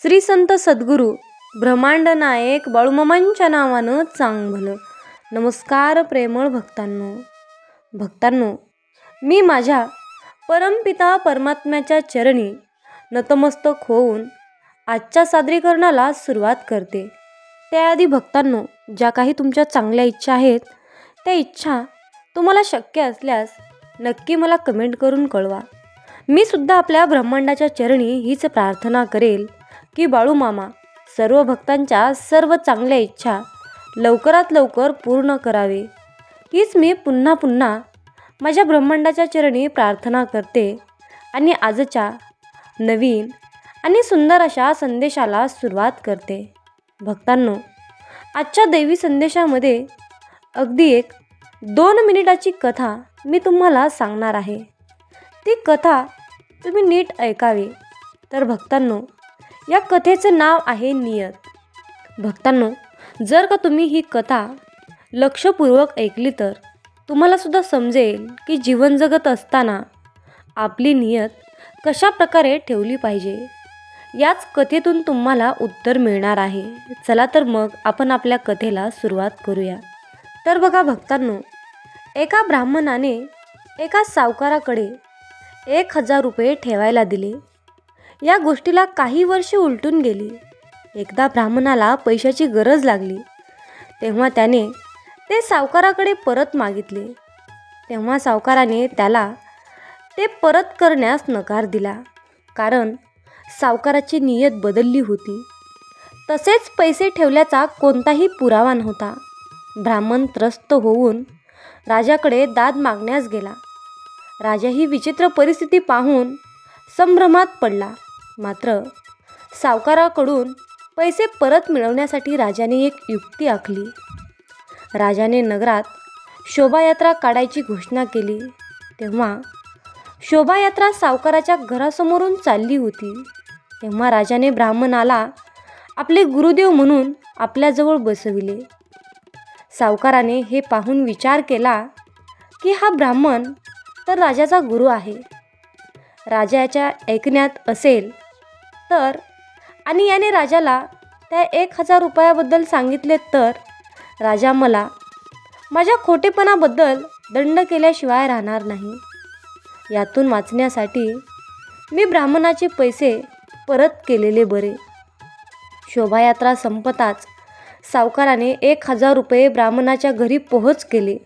श्री संत सद्गुरू ब्रह्मांड नायक बाळूमामांच्या नावानं चांग भलं. नमस्कार प्रेमळ भक्तांनो, मी माझ्या परमपिता परमात्म्याच्या चरणी नतमस्तक होऊन आजच्या सादरीकरणाला सुरुवात करते. त्याआधी भक्तांनो, ज्या काही तुमच्या चांगल्या इच्छा आहेत त्या इच्छा तुम्हाला शक्य असल्यास नक्की मला कमेंट करून कळवा. मी सुद्धा आपल्या ब्रह्मांडाच्या चरणी हीच प्रार्थना करेल की बाळूमामा सर्व भक्तांच्या सर्व चांगल्या इच्छा लवकरात लवकर पूर्ण करावे. हीच मी पुन्हा पुन्हा माझ्या ब्रह्मांडाच्या चरणी प्रार्थना करते आणि आजच्या नवीन आणि सुंदर अशा संदेशाला सुरुवात करते. भक्तांनो, आजच्या दैवी संदेशामध्ये अगदी 1-2 मिनिटाची कथा मी तुम्हाला सांगणार आहे. ती कथा तुम्ही नीट ऐकावी. तर भक्तांनो, या कथेचं नाव आहे नियत. भक्तांनो, जर का तुम्ही ही कथा लक्षपूर्वक ऐकली तर तुम्हाला सुद्धा समजेल की जीवन जगत असताना आपली नियत कशा प्रकारे ठेवली पाहिजे. याच कथेतून तुम्हाला उत्तर मिळणार आहे. चला तर मग आपण आपल्या कथेला सुरुवात करूया. तर बघा भक्तांनो, एका ब्राह्मणाने एका सावकाराकडे 1000 रुपये ठेवायला दिले. या गोष्टीला काही वर्षे उलटून गेली. एकदा ब्राह्मणाला पैशाची गरज लागली तेव्हा त्याने ते सावकाराकडे परत मागितले. तेव्हा सावकाराने त्याला ते परत करण्यास नकार दिला, कारण सावकाराची नियत बदलली होती. तसेच पैसे ठेवल्याचा कोणताही पुरावा नव्हता. ब्राह्मण त्रस्त होऊन राजाकडे दाद मागण्यास गेला. राजा ही विचित्र परिस्थिती पाहून संभ्रमात पडला. मात्र सावकाराकडून पैसे परत मिळवण्यासाठी राजाने एक युक्ती आखली. राजाने नगरात शोभायात्रा काढायची घोषणा केली. तेव्हा शोभायात्रा सावकाराच्या घरासमोरून चालली होती. तेव्हा राजाने ब्राह्मणाला आपले गुरुदेव म्हणून आपल्याजवळ बसविले. सावकाराने हे पाहून विचार केला की हा ब्राह्मण तर राजाचा गुरु आहे. राजा याच्या ऐकण्यात असेल तर आणि याने राजाला त्या 1000 रुपयाबद्दल सांगितले तर राजा मला माझ्या खोटेपणाबद्दल दंड केल्याशिवाय राहणार नाही. यातून वाचण्यासाठी मी ब्राह्मणाचे पैसे परत केलेले बरे. शोभायात्रा संपताच सावकाराने 1000 रुपये ब्राह्मणाच्या घरी पोहोच केले.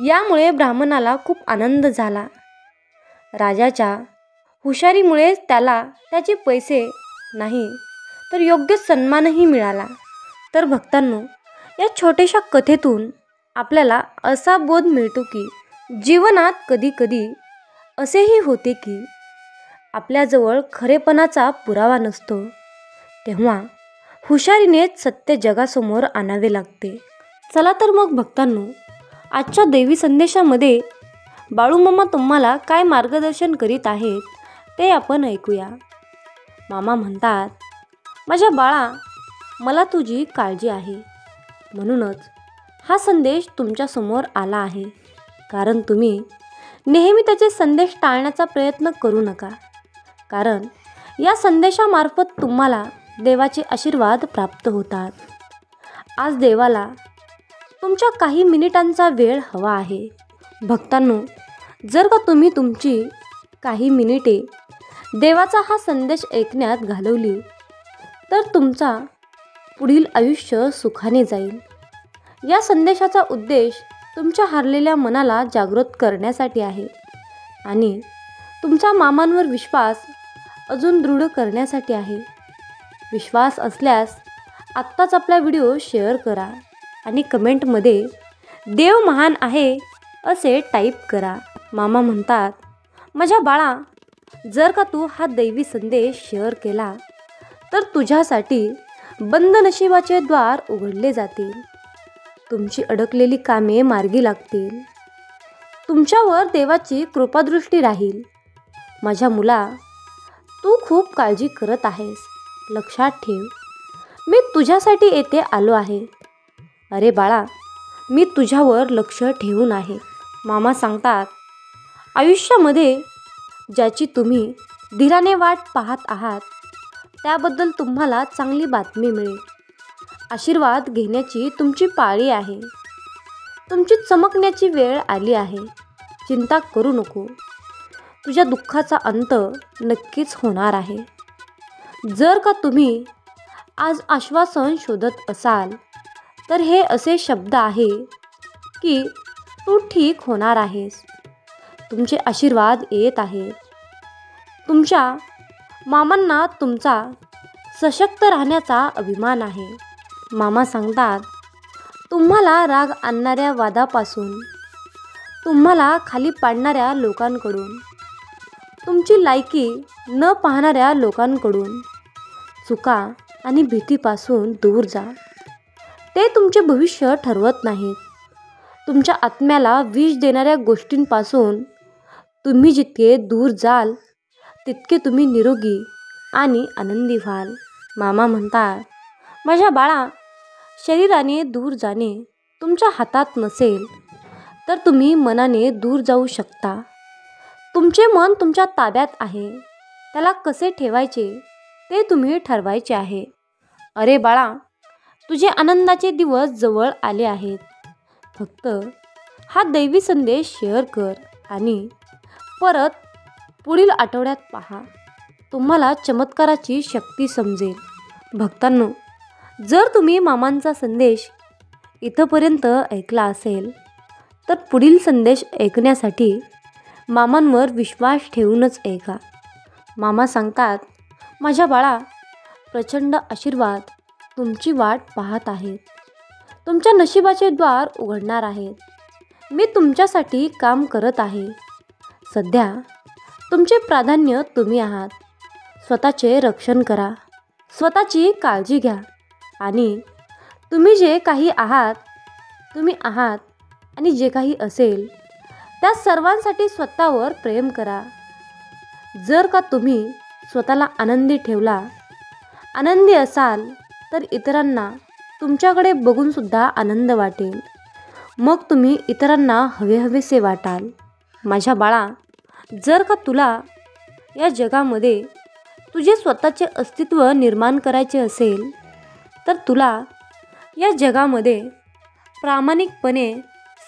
यामुळे ब्राह्मणाला खूप आनंद झाला. राजाच्या हुशारीमुळे त्याला त्याचे पैसे नाही तर योग्य सन्मानही मिळाला. तर भक्तांनो, या छोट्याशा कथेतून आपल्याला असा बोध मिळतो की जीवनात कधीकधी असेही होते की आपल्याजवळ खरेपणाचा पुरावा नसतो. तेव्हा हुशारीनेच सत्य जगासमोर आणावे लागते. चला तर मग भक्तांनो, आजच्या दैवी संदेशामध्ये बाळूमामा तुम्हाला काय मार्गदर्शन करीत आहेत ते आपण ऐकूया. मामा म्हणतात, माझ्या बाळा, मला तुझी काळजी आहे. म्हणूनच हा संदेश तुमच्यासमोर आला आहे. कारण तुम्ही नेहमी त्याचे संदेश टाळण्याचा प्रयत्न करू नका. कारण या संदेशामार्फत तुम्हाला देवाचे आशीर्वाद प्राप्त होतात. आज देवाला तुमच्या काही मिनिटांचा वेळ हवा आहे. भक्तांनो, जर का तुम्ही तुमची काही मिनिटे देवाचा हा संदेश ऐकण्यात घालवली तर तुमचा पुढील आयुष्य सुखाने जाईल. या संदेशाचा उद्देश तुमच्या हारलेल्या मनाला जागृत करण्यासाठी आहे आणि तुमचा मामांवर विश्वास अजून दृढ करण्यासाठी आहे. विश्वास असल्यास आत्ताच आपला व्हिडिओ शेअर करा आणि कमेंटमध्ये देव महान आहे असे टाईप करा. मामा म्हणतात, माझ्या बाळा, जर का तू हा दैवी संदेश शेअर केला तर तुझ्यासाठी बंद नशिबाचे द्वार उघडले जातील. तुमची अडकलेली कामे मार्गी लागतील. तुमच्यावर देवाची कृपादृष्टी राहील. माझ्या मुला, तू खूप काळजी करत आहेस. लक्षात ठेव, मी तुझ्यासाठी येथे आलो आहे. अरे बाळा, मी तुझ्यावर लक्ष ठेवून आहे. मामा सांगतात, आयुष्यामध्ये ज्याची तुम्ही धीराने वाट पाहत आहात त्याबद्दल तुम्हाला चांगली बातमी मिळेल. आशीर्वाद घेण्याची तुमची पाळी आहे. तुमची चमकण्याची वेळ आली आहे. चिंता करू नको. तुझ्या दुःखाचा अंत नक्कीच होणार आहे. जर का तुम्ही आज आश्वासन शोधत असाल तर हे असे शब्द आहे की तू ठीक होणार आहेस. तुमचे आशीर्वाद येत आहेत. तुमच्या मामांना तुमचा सशक्त राहण्याचा अभिमान आहे. मामा सांगतात, तुम्हाला राग आणणाऱ्या वादापासून, तुम्हाला खाली पाडणाऱ्या लोकांकडून, तुमची लायकी न पाहणाऱ्या लोकांकडून, चुका आणि भीतीपासून दूर जा. ते तुमचे भविष्य ठरवत नाहीत. तुमच्या आत्म्याला विष देणाऱ्या गोष्टींपासून तुम्ही जितके दूर जाल तितके तुम्ही निरोगी आणि आनंदी व्हाल. मामा म्हणतात, माझ्या बाळा, शरीराने दूर जाणे तुमच्या हातात नसेल तर तुम्ही मनाने दूर जाऊ शकता. तुमचे मन तुमच्या ताब्यात आहे. त्याला कसे ठेवायचे ते तुम्ही ठरवायचे आहे. अरे बाळा, तुझे आनंदाचे दिवस जवळ आले आहेत. फक्त हा दैवी संदेश शेअर कर आणि परत पुढील आठवड्यात पहा. तुम्हाला चमत्काराची शक्ती समजेल. भक्तांनो, जर तुम्ही मामांचा संदेश इथंपर्यंत ऐकला असेल तर पुढील संदेश ऐकण्यासाठी मामांवर विश्वास ठेवूनच ऐका. मामा सांगतात, माझ्या बाळा, प्रचंड आशीर्वाद तुमची वाट पाहत आहेत. तुमच्या नशिबाचे द्वार उघडणार आहेत. मी तुमच्यासाठी काम करत आहे. सध्या तुमचे प्राधान्य तुम्ही आहात. स्वतःचे रक्षण करा. स्वतःची काळजी घ्या आणि तुम्ही जे काही आहात, तुम्ही आहात आणि जे काही असेल त्या सर्वांसाठी स्वतःवर प्रेम करा. जर का तुम्ही स्वतःला आनंदी ठेवला, आनंदी असाल तर इतरांना तुमच्याकडे बघूनसुद्धा आनंद वाटेल. मग तुम्ही इतरांना हवेहवेसे वाटाल. माझ्या बाळा, जर का तुला या जगामध्ये तुझे स्वतःचे अस्तित्व निर्माण करायचे असेल तर तुला या जगामध्ये प्रामाणिकपणे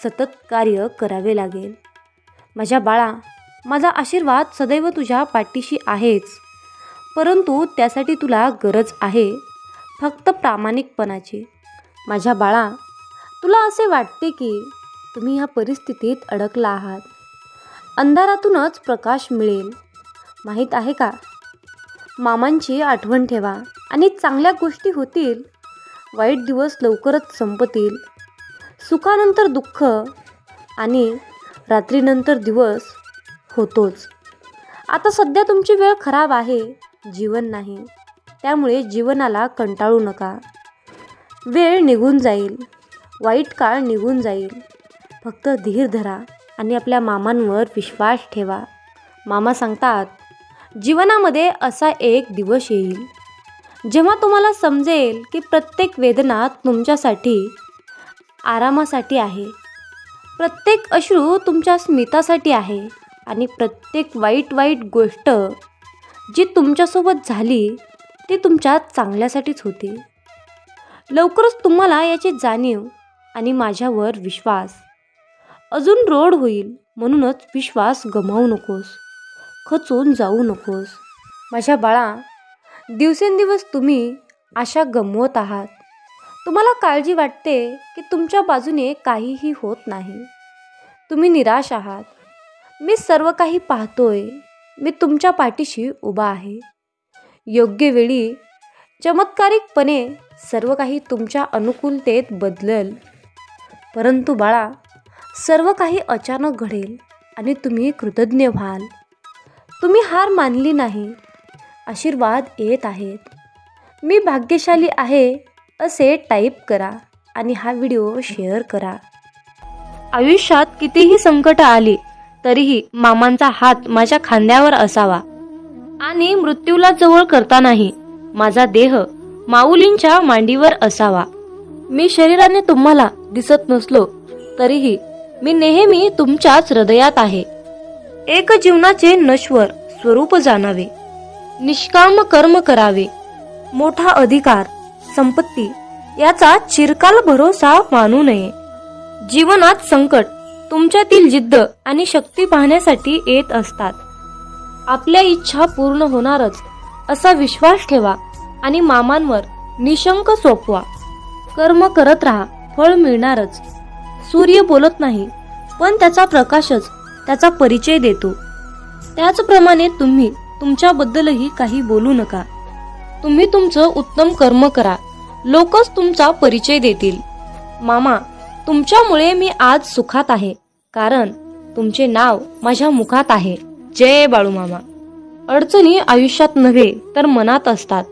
सतत कार्य करावे लागेल. माझ्या बाळा, माझा आशीर्वाद सदैव तुझ्या पाठीशी आहेच, परंतु त्यासाठी तुला गरज आहे फक्त प्रामाणिकपणाची. माझ्या बाळा, तुला असे वाटते की तुम्ही ह्या परिस्थितीत अडकला आहात. अंधारातूनच प्रकाश मिळेल. माहीत आहे का? मामांची आठवण ठेवा आणि चांगल्या गोष्टी होतील. वाईट दिवस लवकरच संपतील. सुखानंतर दुःख आणि रात्रीनंतर दिवस होतोच. आता सध्या तुमची वेळ खराब आहे, जीवन नाही. त्यामुळे जीवनाला कंटाळू नका. वेळ निघून जाईल. वाईट काळ निघून जाईल. फक्त धीर धरा आणि आपल्या मामांवर विश्वास ठेवा. मामा सांगतात, जीवनामध्ये असा एक दिवस येईल जेव्हा तुम्हाला समजेल की प्रत्येक वेदना तुमच्यासाठी आरामासाठी आहे. प्रत्येक अश्रू तुमच्या स्मितासाठी आहे आणि प्रत्येक वाईट गोष्ट जी तुमच्यासोबत झाली ती तुमच्या चांगल्यासाठीच होती. लवकरच तुम्हाला याची जाणीव आणि माझ्यावर विश्वास अजून रोढ होईल. म्हणूनच विश्वास गमावू नकोस. खचून जाऊ नकोस. माझ्या बाळा, दिवसेंदिवस तुम्ही आशा गमवत आहात. तुम्हाला काळजी वाटते की तुमच्या बाजूने काहीही होत नाही. तुम्ही निराश आहात. मी सर्व काही पाहतोय. मी तुमच्या पाठीशी उभा आहे. योग्य वेळी चमत्कारिकपणे सर्व काही तुमच्या अनुकूलतेत बदलेल. परंतु बाळा, सर्व काही अचानक घडेल आणि तुम्ही कृतज्ञ व्हाल. तुम्ही हार मानली नाही. आशीर्वाद येत आहेत. मी भाग्यशाली आहे असे टाईप करा आणि हा व्हिडिओ शेअर करा. आयुष्यात कितीही संकट आली तरीही मामांचा हात माझ्या खांद्यावर असावा आणि मृत्यूला जवळ करतानाही माझा देह माऊलींच्या मांडीवर असावा. मी शरीराने तुम्हाला दिसत नसलो तरीही मी नेहमी तुमच्याच हृदयात आहे. एक जीवनाचे नश्वर स्वरूप जाणावे, निष्काम कर्म करावे मोठा अधिकार, संपत्ती याचा चिरकाल भरोसा मानू नये. जीवनात संकट तुमच्यातील जिद्द आणि शक्ती पाहण्यासाठी येत असतात. आपल्या इच्छा पूर्ण होणारच असा विश्वास ठेवा आणि मामांवर निशंक सोपवा. कर्म करत राहा, फळ मिळणारच. सूर्य बोलत नाही, पण त्याचा प्रकाशच त्याचा परिचय देतो. त्याचप्रमाणे तुम्ही तुमच्याबद्दलही काही बोलू नका. तुम्ही तुमचं उत्तम कर्म करा, लोकच तुमचा परिचय देतील. मामा, तुमच्यामुळे मी आज सुखात आहे, कारण तुमचे नाव माझ्या मुखात आहे. जय बाळूमामा. अडचणी आयुष्यात नव्हे तर मनात असतात.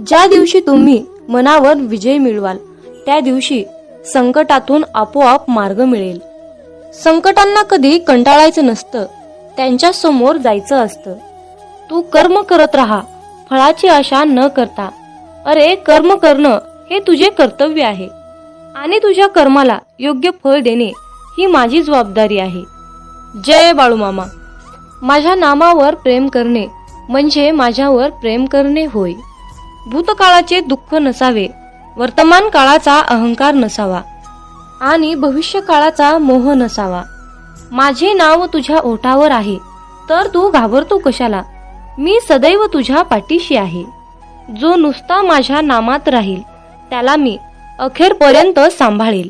ज्या दिवशी तुम्ही मनावर विजय मिळवाल त्या दिवशी संकटातून आपोआप मार्ग मिळेल. संकटांना कधी कंटाळायचं नसतं, त्यांच्या समोर जायचं असतं. तू कर्म करत राहा, फळाची आशा न करता. अरे, कर्म करणं हे तुझे कर्तव्य आहे आणि तुझ्या कर्माला योग्य फळ देणे ही माझी जबाबदारी आहे. जय बाळूमामा. माझ्या नामावर प्रेम करणे म्हणजे माझ्यावर प्रेम करणे होय. भूतकाळाचे दुःख नसावे, वर्तमान काळाचा अहंकार नसावा आणि भविष्य काळाचा मोह नसावा. माझे नाव तुझ्या ओठावर आहे, तर तू घाबरतो कशाला? मी सदैव तुझ्या पाठीशी आहे. जो नुसता माझ्या नामात राहील त्याला मी अखेरपर्यंत सांभाळेल.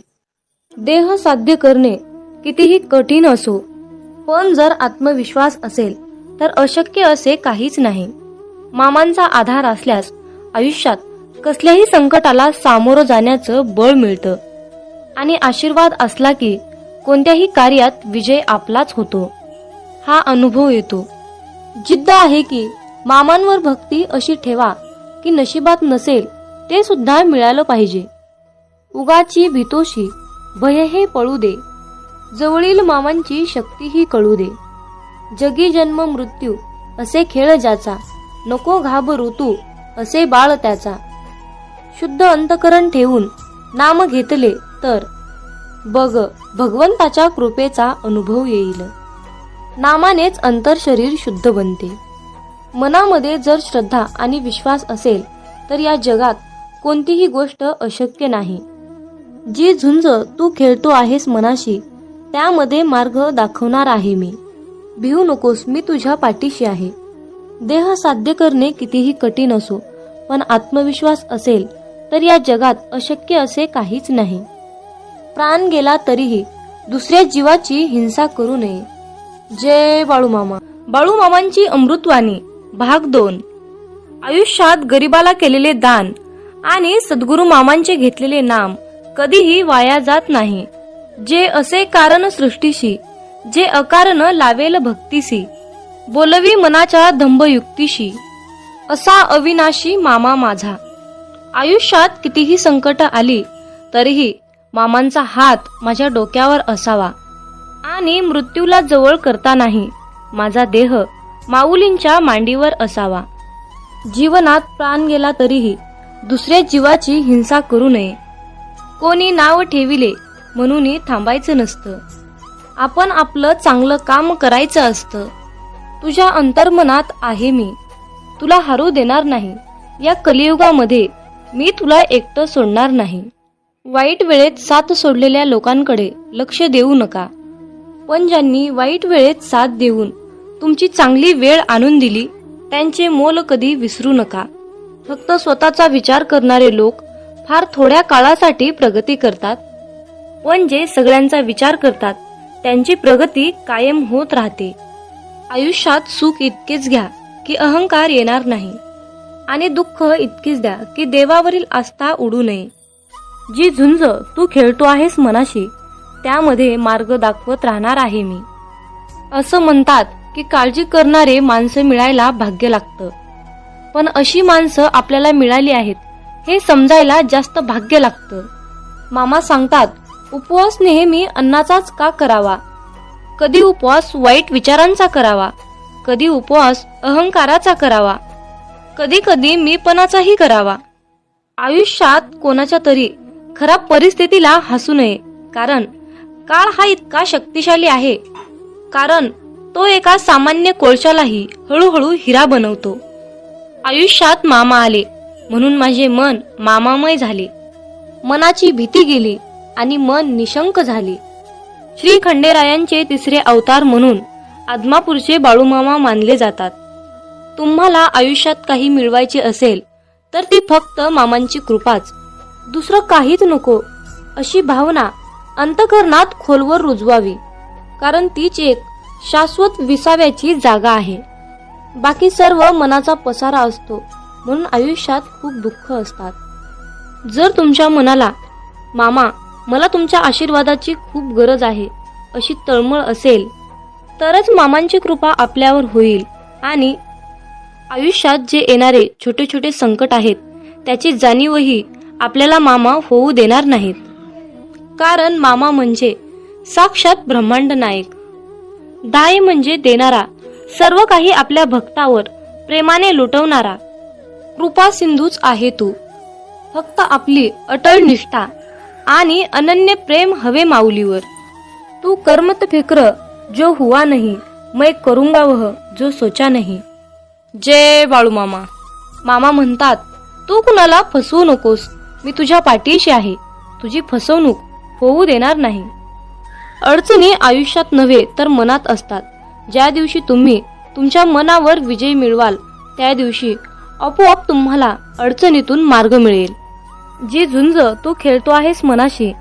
देह साध्य करणे कितीही कठीण असो, पण जर आत्मविश्वास असेल तर अशक्य असे काहीच नाही. मामांचा आधार असल्यास आयुष्यात कसल्याही संकटाला सामोरं जाण्याचं बळ मिळतं आणि आशीर्वाद असला की कोणत्याही कार्यात विजय आपलाच होतो. हा अनुभव येतो. जिद्द आहे की मामांवर भक्ती अशी ठेवा की नशिबात नसेल ते सुद्धा मिळालं पाहिजे. उगाची भीतोशी भय हे पळू दे, जवळील मामांची शक्तीही कळू दे. जगी जन्म मृत्यू असे खेळ ज्याचा, नको घाबरू तू असे बाळ त्याचा. शुद्ध अंतकरण ठेवून नाम घेतले तर बघ भगवंताच्या कृपेचा अनुभव येईल. नामानेच अंतर शरीर शुद्ध बनते. मनामध्ये जर श्रद्धा आणि विश्वास असेल तर या जगात कोणतीही गोष्ट अशक्य नाही. जी झुंज तू खेळतो आहेस मनाशी, त्यामध्ये मार्ग दाखवणार आहे मी. भिवू नकोस, मी तुझ्या पाठीशी आहे. देह साध्य करणे कितीही कठीण असो, पण आत्मविश्वास असेल तर या जगात अशक्य असे काहीच नाही. प्राण गेला तरीही दुसऱ्या जीवाची हिंसा करू नये. जय बाळूमामा. बाळूमामांची अमृतवाणी भाग 2. आयुष्यात गरिबाला केलेले दान आणि सद्गुरू मामांचे घेतलेले नाम कधीही वाया जात नाही. जे असे कारण सृष्टीशी, जे अकारण लावेल भक्तीसी, बोलवी मनाच्या धंबयुक्तीशी, असा अविनाशी मामा माझा. आयुष्यात कितीही संकट आली तरीही मामांचा हात माझ्या डोक्यावर असावा आणि मृत्यूला जवळ करता नाही माझा देह माऊलींच्या मांडीवर असावा. जीवनात प्राण गेला तरीही दुसऱ्या जीवाची हिंसा करू नये. कोणी नाव ठेविले म्हणून थांबायचं नसतं. आपण आपलं चांगलं काम करायचं असतं. तुझ्या अंतर्मनात आहे मी, तुला हरू देणार नाही. या कलियुगामध्ये मी तुला एकटं सोडणार नाही. वाईट वेळेत साथ सोडलेल्या लोकांकडे लक्ष देऊ नका, पण ज्यांनी वाईट वेळेत साथ देऊन तुमची चांगली वेळ आणून दिली त्यांचे मोल कधी विसरू नका. फक्त स्वतःचा विचार करणारे लोक फार थोड्या काळासाठी प्रगती करतात, पण जे सगळ्यांचा विचार करतात त्यांची प्रगती कायम होत राहते. आयुष्यात सुख इतकेच घ्या की अहंकार येणार नाही आणि दुःख इतकेच द्या की देवावरील आस्था उडू नये. जी झुंज तू खेळतो आहेस मनाशी, त्यामध्ये मार्ग दाखवत राहणार आहे मी. असं म्हणतात की काळजी करणारे माणसं मिळायला भाग्य लागतं, पण अशी माणसं आपल्याला मिळाली आहेत हे समजायला जास्त भाग्य लागतं. मामा सांगतात, उपवास नेहमी अन्नाचाच का करावा? कधी उपवास वाईट विचारांचा करावा, कधी उपवास अहंकाराचा करावा, कधी कधी मीपणाचाही करावा. आयुष्यात कोणाच्या तरी खराब परिस्थितीला हसू नये, कारण काळ हा इतका शक्तिशाली आहे, कारण तो एका सामान्य कोळशालाही हळूहळू हिरा बनवतो. आयुष्यात मामा आले म्हणून माझे मन मामामय झाले. मनाची भीती गेली आणि मन निशंक झाले. श्री खंडेरायांचे तिसरे अवतार म्हणून आदमापूरचे बाळूमामा मानले जातात. तुम्हाला आयुष्यात काही मिळवायचे असेल तर ती फक्त मामांची कृपाच, दुसरं काहीच नको अशी भावना अंतःकरणात खोलवर रुजवावी, कारण तीच एक शाश्वत विसाव्याची जागा आहे. बाकी सर्व मनाचा पसारा असतो, म्हणून आयुष्यात खूप दुःख असतात. जर तुमच्या मनाला मामा मला तुमच्या आशीर्वादाची खूप गरज आहे अशी तळमळ असेल तरच मामांची कृपा आपल्यावर होईल आणि आयुष्यात जे येणारे छोटे छोटे संकट आहेत त्याची जाणीवही आपल्याला मामा होऊ देणार नाहीत. कारण मामा म्हणजे साक्षात ब्रह्मांड नायक. दाय म्हणजे देणारा, सर्व काही आपल्या भक्तावर प्रेमाने लुटवणारा. कृपा सिंधूच आहे तू, फक्त आपली अटळ निष्ठा आणि अनन्य प्रेम हवे माऊलीवर. तू कर्मत फिक्र जो हुआ नहीं, मैं करूंगा वह जो सोचा नहीं. जय बाळूमामा. मामा म्हणतात, तू कुणाला फसवू नकोस, मी तुझ्या पाठीशी आहे, तुझी फसवणूक होऊ देणार नाही. अडचणी आयुष्यात नव्हे तर मनात असतात. ज्या दिवशी तुम्ही तुमच्या मनावर विजय मिळवाल त्या दिवशी आपोआप तुम्हाला अडचणीतून मार्ग मिळेल. जी झुंज तू खेळतो आहेस मनाशी,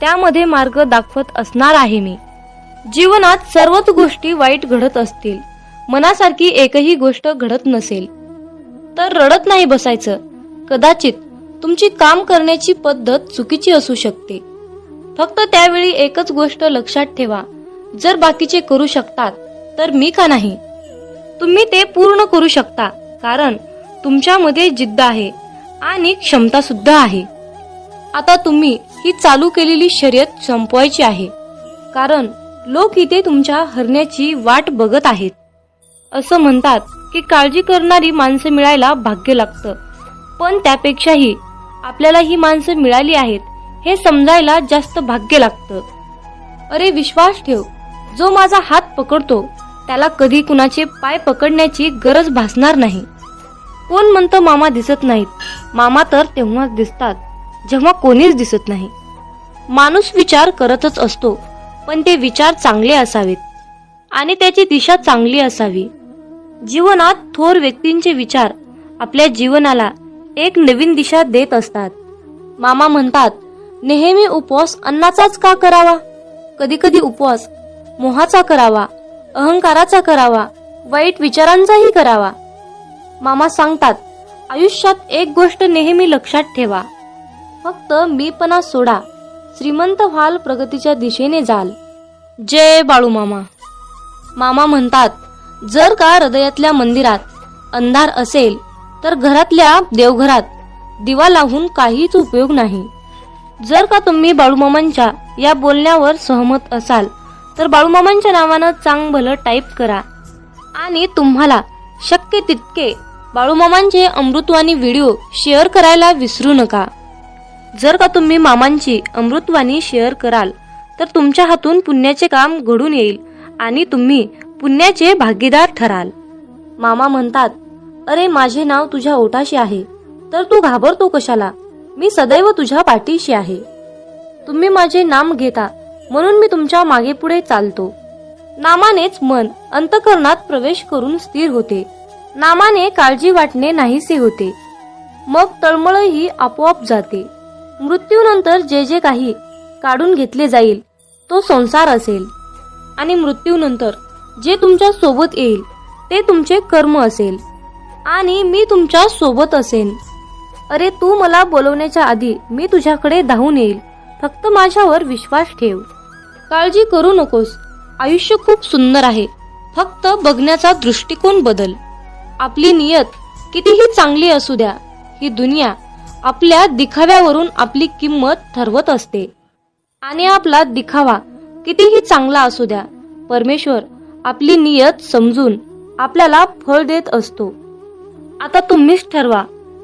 त्यामध्ये मार्ग दाखवत असणार आहे मी. जीवनात सर्वच गोष्टी वाईट घडत असतील, मनासारखी एकही गोष्ट घडत नसेल तर रडत नाही बसायचं. कदाचित तुमची काम करण्याची पद्धत चुकीची असू शकते, फक्त त्यावेळी एकच गोष्ट लक्षात ठेवा, जर बाकीचे करू शकतात तर मी का नाही. तुम्ही ते पूर्ण करू शकता, कारण तुमच्यामध्ये जिद्द आहे आणि क्षमता सुद्धा आहे. आता तुम्ही ही चालू केलेली शर्यत संपवायची आहे, कारण लोक इथे तुमच्या हरण्याची वाट बघत आहेत. असं म्हणतात की काळजी करणारी माणसं मिळायला भाग्य लागतं, पण त्यापेक्षाही आपल्याला ही माणसं मिळाली आहेत हे समजायला जास्त भाग्य लागतं. अरे विश्वास ठेव, जो माझा हात पकडतो त्याला कधी कुणाचे पाय पकडण्याची गरज भासणार नाही. कोण म्हणतं मामा दिसत नाहीत? मामा तर तेव्हाच दिसतात जेव्हा कोणीच दिसत नाही. माणूस विचार करतच असतो, पण ते विचार चांगले असावेत आणि त्याची दिशा चांगली असावी. जीवनात थोर व्यक्तींचे विचार आपल्या जीवनाला एक नवीन दिशा देत असतात. मामा म्हणतात, नेहमी उपवास अन्नाचाच का करावा? कधी कधी उपवास मोहाचा करावा, अहंकाराचा करावा, वाईट विचारांचाही करावा. मामा सांगतात, आयुष्यात एक गोष्ट नेहमी लक्षात ठेवा, फक्त मीपणा सोडा, श्रीमंत व्हाल, प्रगतीच्या दिशेने जाल. जय बाळूमामा. मामा म्हणतात, जर का हृदयातल्या मंदिरात अंधार असेल तर घरातल्या देवघरात दिवा लावून काहीच उपयोग नाही. जर का तुम्ही बाळूमामांच्या या बोलण्यावर सहमत असाल तर बाळूमामांच्या नावानं चांगलं टाईप करा आणि तुम्हाला शक्य तितके बाळूमामांचे अमृतवाणी व्हिडिओ शेअर करायला विसरू नका. जर का तुम्ही मामांची अमृतवाणी शेअर कराल तर तुमच्या हातून पुण्याचे काम घडून येईल आणि तुम्ही पुण्याचे भागीदार ठराल. मामा म्हणतात, अरे माझे नाव तुझ्या ओठाशी आहे तर तू घाबरतो कशाला? मी सदैव तुझ्या पाठीशी आहे. तुम्ही माझे नाम घेता म्हणून मी तुमच्या मागे पुढे चालतो. नामानेच मन अंतःकरणात प्रवेश करून स्थिर होते. नामाने काळजी वाटणे नाहीसे होते, मग तळमळही आपोआप जाते. मृत्यूनंतर जे जे काही काढून घेतले जाईल तो संसार असेल आणि मृत्यूनंतर जे तुमच्या सोबत येईल ते तुमचे कर्म असेल आणि मी तुमच्या सोबत असेन. अरे तू मला बोलवण्याच्या आधी मी तुझ्याकडे धावून येईल, फक्त माझ्यावर विश्वास ठेव. काळजी करू नकोस, आयुष्य खूप सुंदर आहे, फक्त बघण्याचा दृष्टिकोन बदल. आपली नियत कितीही चांगली असू द्या, ही दुनिया आपल्या दिखाव्यावरून आपली किंमत ठरवत असते आणि आपला दिखावा कितीही चांगला असू द्या, परमेश्वर आपली नियत समजून आपल्याला फळ देत असतो. आता तुम्हीच ठरवा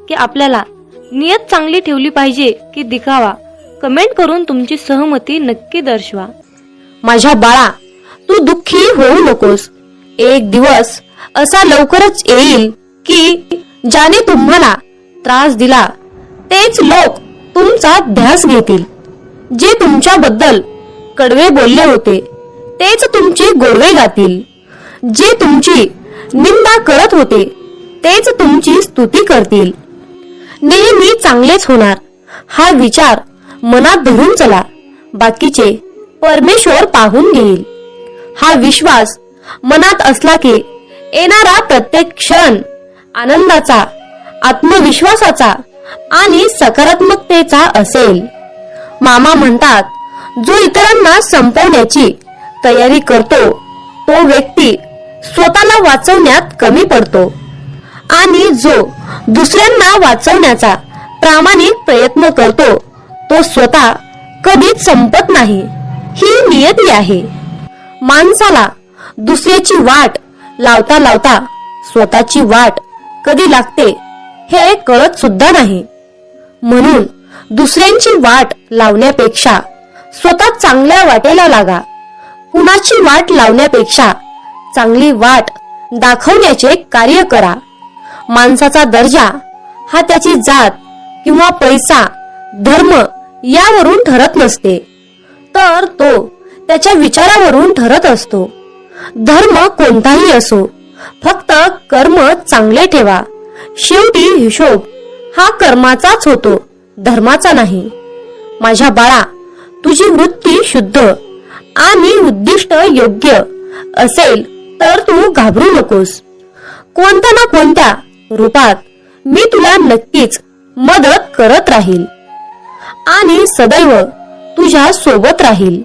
की आपल्याला नियत चांगली ठेवली पाहिजे की दिखावा. कमेंट करून तुमची सहमती नक्की दर्शवा. माझ्या बाळा, तू दुःखी होऊ नकोस. एक दिवस असा लवकरच येईल की ज्याने तुम्हाला त्रास दिला तेच लोक तुमचा ध्यास घेतील. जे तुमच्याबद्दल कडवे बोलले होते तेच तुमचे गोडवे गातील. जे तुमची निंदा करत होते तेच तुमची स्तुती करतील. नेहमी चांगलेच होणार हा विचार मनात धरून चला. बाकीचे परमेश्वर पाहून घेईल. हा विश्वास मनात असला की येणारा प्रत्येक क्षण आनंदाचा, आत्मविश्वासाचा आणि सकारात्मकतेचा असेल. मामा म्हणतात, जो इतरांना संपवण्याची तयारी करतो तो व्यक्ती स्वतःला वाचवण्यात कमी पडतो आणि जो दुसऱ्यांना वाचवण्याचा प्रामाणिक प्रयत्न करतो तो स्वतः कधीच संपत नाही. ही नियती आहे. माणसाला दुसऱ्याची वाट लावता लावता स्वतःची वाट कधी लागते हे कळत सुद्धा नाही. म्हणून दुसऱ्यांची वाट लावण्यापेक्षा स्वतः चांगल्या वाटेला लागा. कुणाची वाट लावण्यापेक्षा चांगली वाट दाखवण्याचे कार्य करा. माणसाचा दर्जा हा त्याची जात किंवा पैसा, धर्म यावरून ठरत नसते, तर तो त्याच्या विचारावरून ठरत असतो. धर्म कोणताही असो, फक्त कर्म चांगले ठेवा. शेवटी हिशोब हा कर्माचाच होतो, धर्माचा नाही. माझ्या बाळा, तुझी वृत्ती शुद्ध आणि उद्दिष्ट योग्य असेल तर तू घाबरू नकोस. कोणत्या ना कोणत्या रूपात मी तुला नक्कीच मदत करत राहील आणि सदैव तुझ्या सोबत राहील.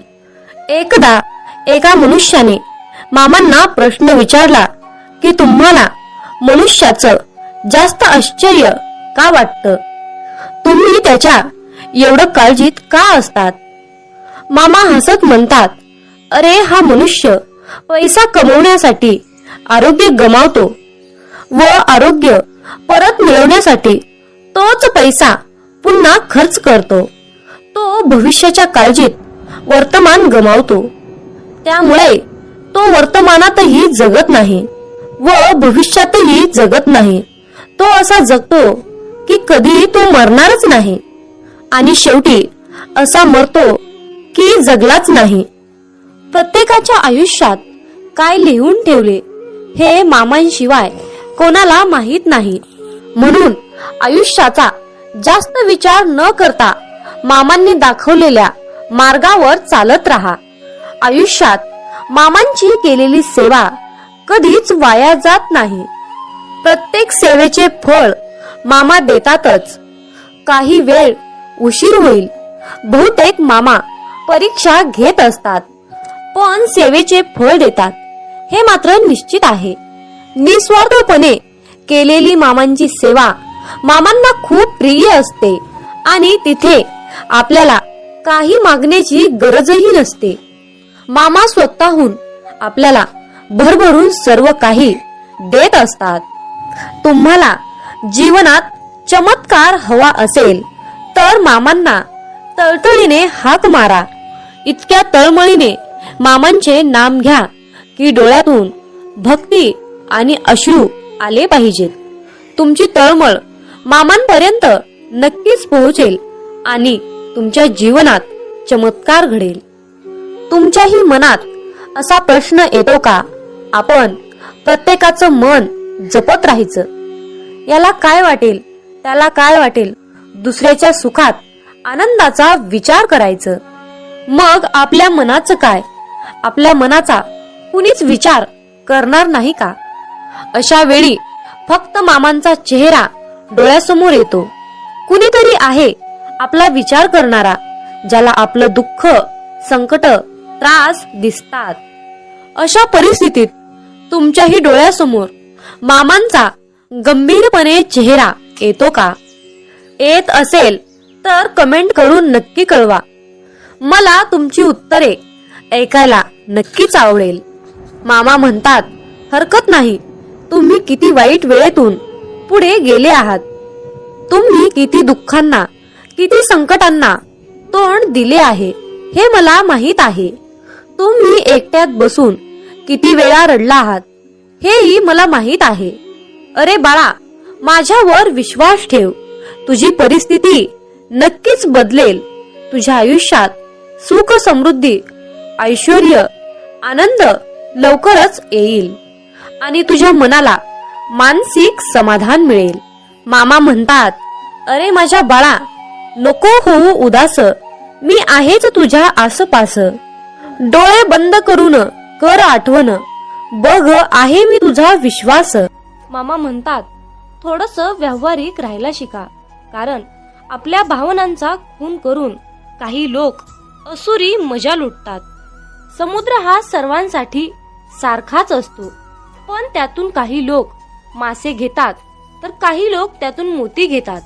एकदा एका मनुष्याने मामांना प्रश्न विचारला की तुम्हाला मनुष्याचं जास्त आश्चर्य का वाटतं? तुम्ही त्याच्या एवढं काळजीत का असतात? मामा हसत म्हणतात, अरे हा मनुष्य पैसा कमवण्यासाठी आरोग्य गमावतो व आरोग्य परत मिळवण्यासाठी तोच पैसा पुन्हा खर्च करतो. तो भविष्याच्या काळजीत वर्तमान गमावतो. त्यामुळे तो वर्तमानातही जगत नाही व भविष्यातही जगत नाही. तो असा जगतो की कधी तो मरणारच नाही आणि शेवटी असा मरतो की जगलाच नाही. प्रत्येकाच्या आयुष्यात काय लिहून ठेवले हे मामांशिवाय कोणाला माहित नाही. म्हणून आयुष्याचा जास्त विचार न करता मामांनी दाखवलेल्या मार्गावर चालत राहा. आयुष्यात मामांची केलेली सेवा कधीच वाया जात नाही. प्रत्येक सेवेचे फळ मामा देतातच. काही वेळ उशीर होईल, बहुतेक मामा परीक्षा घेत असतात, पण सेवेचे फळ देतात हे मात्र निश्चित आहे. निस्वार्थपणे केलेली मामांची सेवा मामांना खूप प्रिय असते आणि तिथे आपल्याला काही मागण्याची गरजही नसते. मामा स्वतःहून आपल्याला भरभरून सर्व काही देत असतात. तुम्हाला जीवनात चमत्कार हवा असेल तर मामांना तळतळीने हाक मारा. इतक्या तळमळीने मामांचे नाम घ्या की डोळ्यातून भक्ती आणि अश्रू आले पाहिजेत. तुमची तळमळ मामांपर्यंत नक्कीच पोहोचेल आणि तुमच्या जीवनात चमत्कार घडेल. तुमच्याही मनात असा प्रश्न येतो का, आपण प्रत्येकाचं मन जपत राहायचं, याला काय वाटेल त्याला काय वाटेल, दुसऱ्याच्या सुखात आनंदाचा विचार करायचं, मग आपल्या मनाचं काय, आपल्या मनाचा कुणीच विचार करणार नाही का? अशा वेळी फक्त मामांचा चेहरा डोळ्यासमोर येतो. कुणीतरी आहे आपला विचार करणारा, ज्याला आपलं दुःख, संकट, त्रास दिसतात. अशा परिस्थितीत तुमच्याही डोळ्यासमोर मामांचा गंभीरपणे चेहरा येतो का? येत असेल तर कमेंट करून नक्की कळवा. मला तुमची उत्तरे ऐकायला नक्कीच आवडेल. मामा म्हणतात, हरकत नाही, तुम्ही किती वाईट वेळेतून पुढे गेले आहात. तुम्ही किती दुःखांना, किती संकटांना तोंड दिले आहे हे मला माहित आहे. तुम्ही एकट्यात बसून किती वेळा रडला आहात हेही मला माहित आहे. अरे बाळा, माझ्यावर विश्वास ठेव. तुझी परिस्थिती नक्कीच बदलेल. तुझ्या आयुष्यात सुख, समृद्धी, ऐश्वर्य, आनंद लवकरच येईल आणि तुझ्या मनाला मानसिक समाधान मिळेल. मामा म्हणतात, अरे माझ्या बाळा, नको होऊ उदास, मी आहेच तुझ्या आसपास. डोळे बंद करून कर आठवण, बघ आहे मी तुझा विश्वास. मामा म्हणतात, थोडंसं व्यावहारिक राहायला शिका, कारण आपल्या भावनांचा खून करून काही लोक असुरी मजा लुटतात. समुद्र हा सर्वांसाठी सारखाच असतो, पण त्यातून काही लोक मासे घेतात तर काही लोक त्यातून मोती घेतात,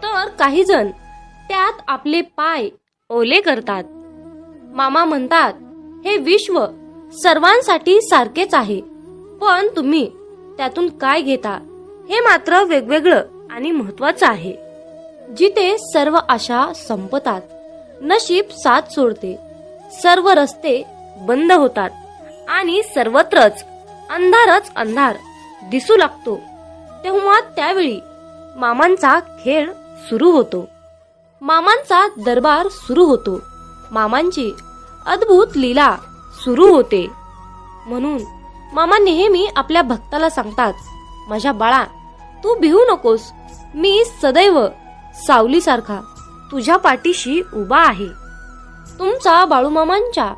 तर काही जण त्यात आपले पाय ओले करतात. मामा म्हणतात, हे विश्व सर्वांसाठी सारखेच आहे, पण तुम्ही त्यातून काय घेता हे मात्र वेगवेगळं आणि महत्वाचं आहे. जिथे सर्व आशा संपतात, नशीब साथ सोडते, सर्व रस्ते बंद होतात आणि सर्वत्रच अंधारच अंधार दिसू लागतो, तेव्हा त्यावेळी मामांचा खेळ सुरू होतो. मामांचा दरबार सुरू होतो. मामांची अद्भुत लीला सुरू होते. म्हणून मामा नेहमी आपल्या भक्ताला सांगतात, माझ्या बाळा, तू भिवू नकोस, मी सदैव सावलीसारखा तुझ्या पाठीशी उभा आहे. तुमचा बाळूमामांच्या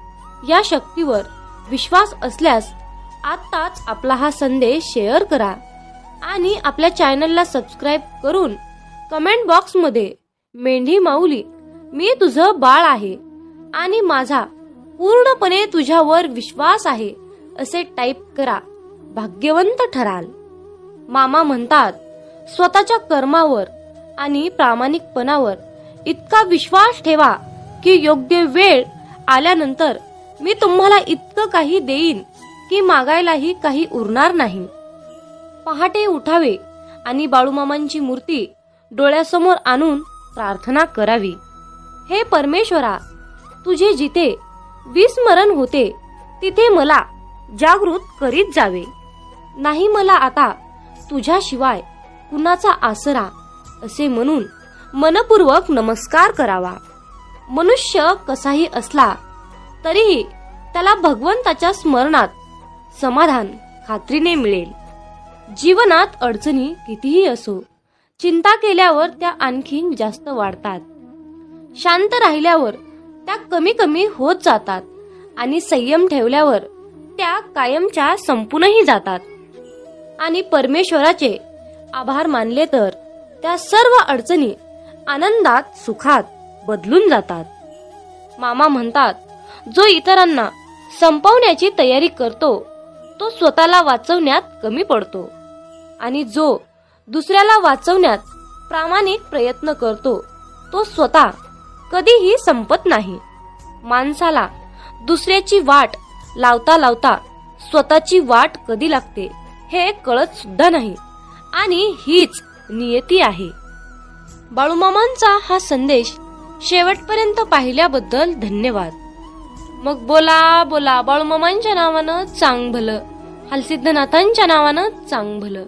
या शक्तीवर विश्वास असल्यास आत्ताच आपला हा संदेश शेअर करा आणि आपल्या चॅनलला सबस्क्राईब करून कमेंट बॉक्समध्ये मेंढी माऊली, मी तुझं बाळ आहे आणि माझा पूर्णपणे तुझ्यावर विश्वास आहे असे टाईप करा. भाग्यवंत ठराल. मामा म्हणतात, स्वतःच्या कर्मावर आणि प्रामाणिकपणावर इतका विश्वास ठेवा की योग्य वेळ आल्यानंतर मी तुम्हाला इतकं काही देईन की मागायलाही काही उरणार नाही. पहाटे उठावे आणि बाळूमामांची मूर्ती डोळ्यासमोर आणून प्रार्थना करावी. हे परमेश्वरा, तुझे जिथे विस्मरण होते तिथे मला जागृत करीत जावे. नाही मला आता तुझ्याशिवाय कुणाचा आसरा असे म्हणून मनपूर्वक नमस्कार करावा. मनुष्य कसाही असला तरीही त्याला भगवंताच्या स्मरणात समाधान खात्रीने मिळेल. जीवनात अडचणी कितीही असो, चिंता केल्यावर त्या आणखीन जास्त वाढतात. शांत राहिल्यावर त्या कमी कमी होत जातात आणि संयम ठेवल्यावर त्या कायमच्या संपूनही जातात. आणि परमेश्वराचे आभार मानले तर त्या सर्व अडचणी आनंदात, सुखात बदलून जातात. मामा म्हणतात, जो इतरांना संपवण्याची तयारी करतो तो स्वतःला वाचवण्यात कमी पडतो आणि जो दुसऱ्याला वाचवण्यात प्रामाणिक प्रयत्न करतो तो स्वतः कधीही संपत नाही. माणसाला दुसऱ्याची वाट लावता लावता स्वतःची वाट कधी लागते हे कळत सुद्धा नाही आणि हीच नियती आहे. बाळूमामांचा हा संदेश शेवटपर्यंत पाहिल्याबद्दल धन्यवाद. मग बोला बोला बाळूमामांच्या नावानं चांग भलं, हलसिद्धनाथांच्या नावानं चांग भलं.